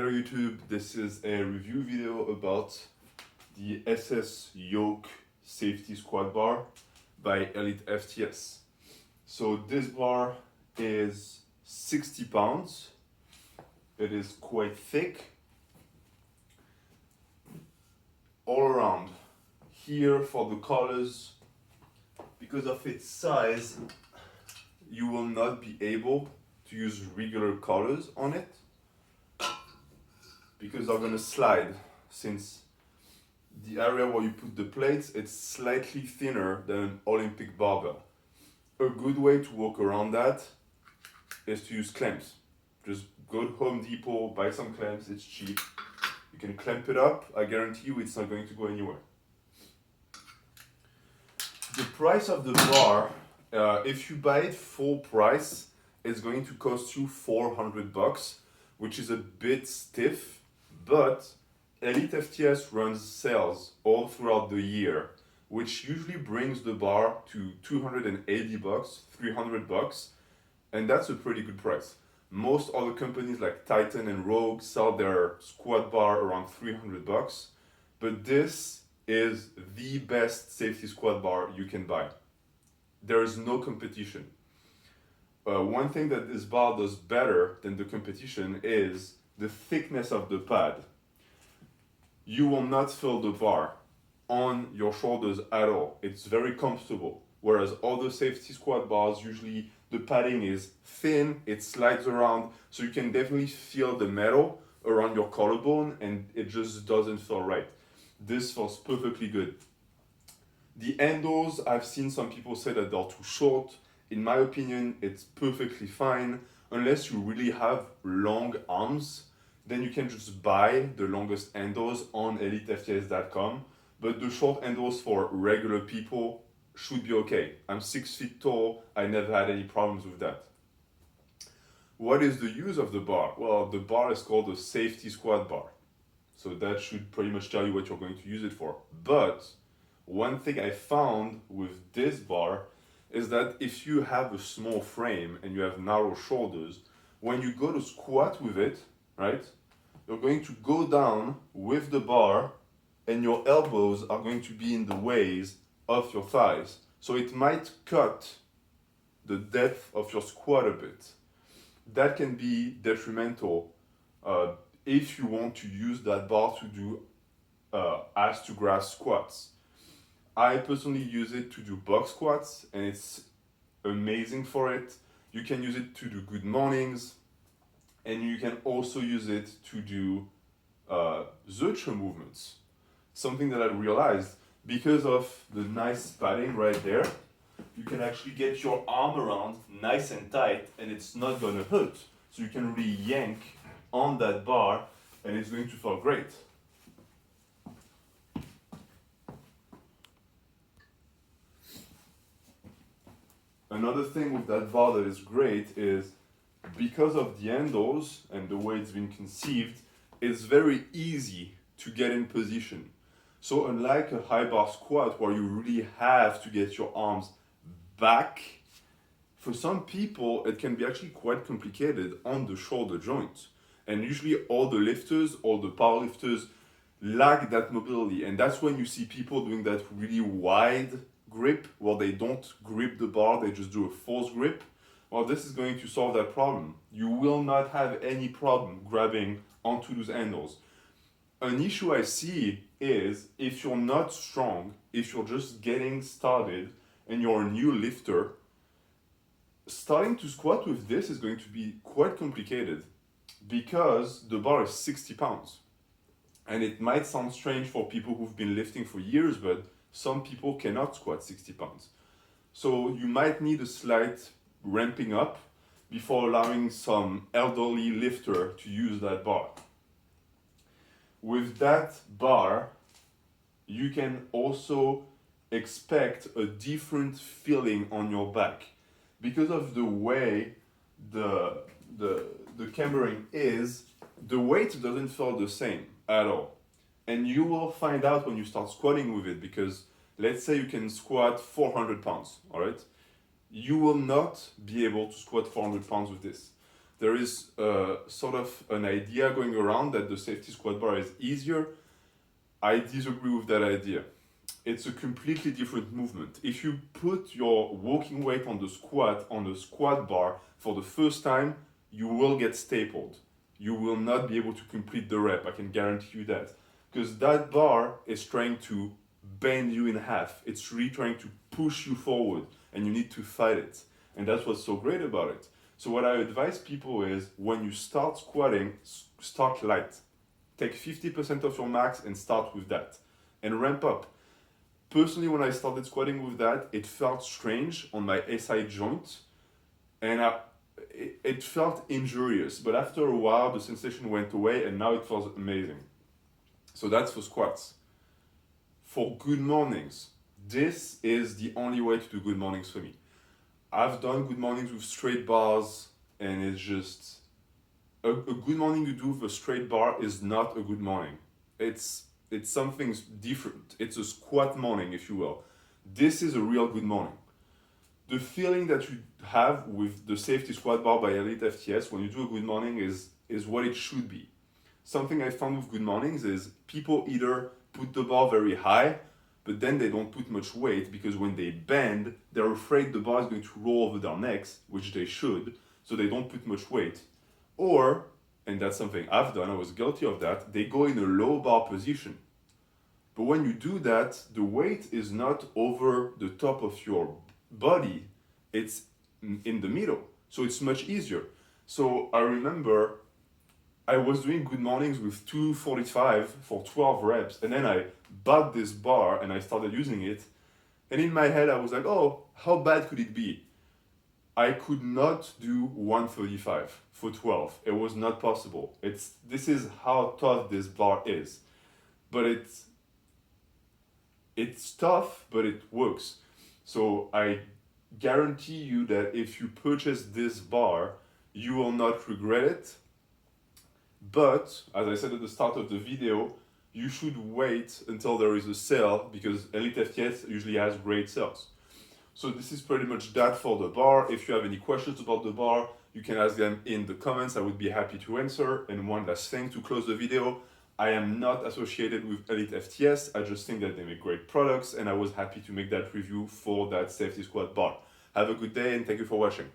Hello YouTube, this is a review video about the SS Yoke safety squat bar by Elitefts SS. So this bar is 60 pounds, it is quite thick, all around. Here for the colors, because of its size, you will not be able to use regular colors on it, because they're gonna slide, since the area where you put the plates, it's slightly thinner than an Olympic barbell. A good way to work around that is to use clamps. Just go to Home Depot, buy some clamps, it's cheap. You can clamp it up, I guarantee you it's not going to go anywhere. The price of the bar, if you buy it full price, it's going to cost you $400, which is a bit stiff. But Elitefts SS runs sales all throughout the year, which usually brings the bar to $280, $300, and that's a pretty good price. Most other companies like Titan and Rogue sell their squat bar around $300, but this is the best safety squat bar you can buy. There is no competition. One thing that this bar does better than the competition is the thickness of the pad. You will not feel the bar on your shoulders at all. It's very comfortable. Whereas other safety squat bars, usually the padding is thin, it slides around, so you can definitely feel the metal around your collarbone and it just doesn't feel right. This feels perfectly good. The handles, I've seen some people say that they're too short. In my opinion, it's perfectly fine. Unless you really have long arms, then you can just buy the longest handles on elitefts.com. But the short handles for regular people should be okay. I'm 6 feet tall, I never had any problems with that. What is the use of the bar? Well, the bar is called a safety squat bar. So that should pretty much tell you what you're going to use it for. But one thing I found with this bar is that if you have a small frame and you have narrow shoulders, when you go to squat with it, right, you're going to go down with the bar and your elbows are going to be in the ways of your thighs. So it might cut the depth of your squat a bit. That can be detrimental if you want to use that bar to do ass to grass squats. I personally use it to do box squats and it's amazing for it. You can use it to do good mornings and you can also use it to do Zercher movements. Something that I realized, because of the nice padding right there, you can actually get your arm around nice and tight and it's not gonna hurt. So you can really yank on that bar and it's going to feel great. Another thing with that bar that is great is because of the handles and the way it's been conceived, it's very easy to get in position. So unlike a high bar squat where you really have to get your arms back, for some people it can be actually quite complicated on the shoulder joint. And usually all the lifters, all the power lifters lack that mobility. And that's when you see people doing that really wide grip, where they don't grip the bar, they just do a false grip. Well, this is going to solve that problem. You will not have any problem grabbing onto those handles. An issue I see is if you're not strong, if you're just getting started and you're a new lifter, starting to squat with this is going to be quite complicated because the bar is 60 pounds. And it might sound strange for people who've been lifting for years, but some people cannot squat 60 pounds. So you might need a slight ramping up before allowing some elderly lifter to use that bar. With that bar, you can also expect a different feeling on your back. Because of the way the cambering is, the weight doesn't feel the same at all. And you will find out when you start squatting with it, because let's say you can squat 400 pounds, all right? You will not be able to squat 400 pounds with this. there is sort of an idea going around that the safety squat bar is easier. I disagree with that idea. It's a completely different movement. If you put your walking weight on the squat bar for the first time, you will get stapled. You will not be able to complete the rep, I can guarantee you that. Because that bar is trying to bend you in half. It's really trying to push you forward, and you need to fight it. And that's what's so great about it. So what I advise people is, when you start squatting, start light. Take 50% of your max and start with that. And ramp up. Personally, when I started squatting with that, it felt strange on my SI joint. And it felt injurious. But after a while, the sensation went away, and now it feels amazing. So that's for squats. For good mornings, this is the only way to do good mornings for me. I've done good mornings with straight bars, and it's just a good morning you do with a straight bar is not a good morning. It's something different. It's a squat morning, if you will. This is a real good morning. The feeling that you have with the safety squat bar by Elitefts SS when you do a good morning is what it should be. Something I found with good mornings is people either put the bar very high, but then they don't put much weight, because when they bend, they're afraid the bar is going to roll over their necks, which they should, so they don't put much weight. Or, and that's something I've done, I was guilty of that, they go in a low bar position. But when you do that, the weight is not over the top of your body, it's in the middle. So it's much easier. So I remember I was doing good mornings with 245 for 12 reps, and then I bought this bar and I started using it. And in my head, I was like, oh, how bad could it be? I could not do 135 for 12. It was not possible. This is how tough this bar is. But it's tough, but it works. So I guarantee you that if you purchase this bar, you will not regret it. But, as I said at the start of the video, you should wait until there is a sale, because Elitefts SS usually has great sales. So this is pretty much that for the bar. If you have any questions about the bar, you can ask them in the comments. I would be happy to answer. And one last thing to close the video, I am not associated with Elitefts SS. I just think that they make great products, and I was happy to make that review for that safety squat bar. Have a good day, and thank you for watching.